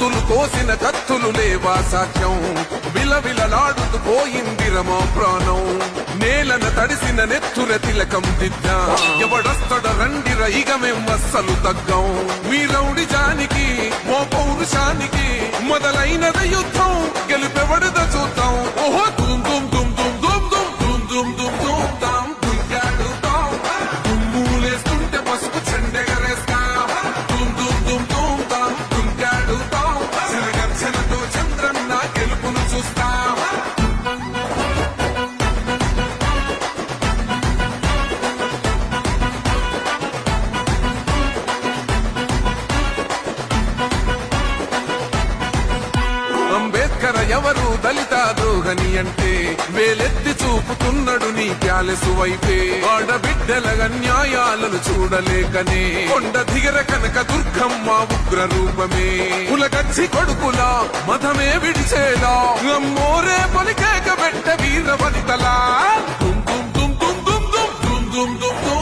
గొంతులు కోసిన కత్తులు లేవా సాధ్యం విలవిలలాడుతూ పోయిందిరమా ప్రాణం నేలన తడిసిన నెత్తుర తిలకం దిద్దా ఎవడొస్తడ రండిర ఇక మేమస్సలు తగ్గం మీ రౌడి జానికి మో పౌరుషానికి మొదలైనద యుద్ధం గెలుపెవడద చూద్దాం ఓహో దుమ్ దుమ్ దుమ్ దుమ్ దుమ్ దుమ్ దుమ్ దుమ్ దుమ్ దుమ్ తాం దుయ్యాడుతాం దుమ్ములేస్తుంటే పసుపు చెండెగరేస్తాం దుమ్ దుమ్ దుమ్ దుమ్ తాం దుయ్యాడుతాం జనగర్జనతో చంద్రన్న గెలుపును చూస్తాం అంబేద్కర్ ఎవరు దళిత ద్రోహని అంటే వేలెత్తి చూపుతున్నాడు నీ ప్యాలెసు వైపే ఆడబిడ్డల న్యాయాలను చూడలేకనే కొండ దిగర కనక దుర్గమ్మ ఉగ్ర రూపమే కులగచ్చి కొడుకులా మతమే విడిచేలా అమ్మోరే పలికేక పెట్ట వీర వనితలా దుమ్ దుమ్ దుమ్ దుమ్ దుమ్ దుమ్ దుమ్ దుమ్ దుమ్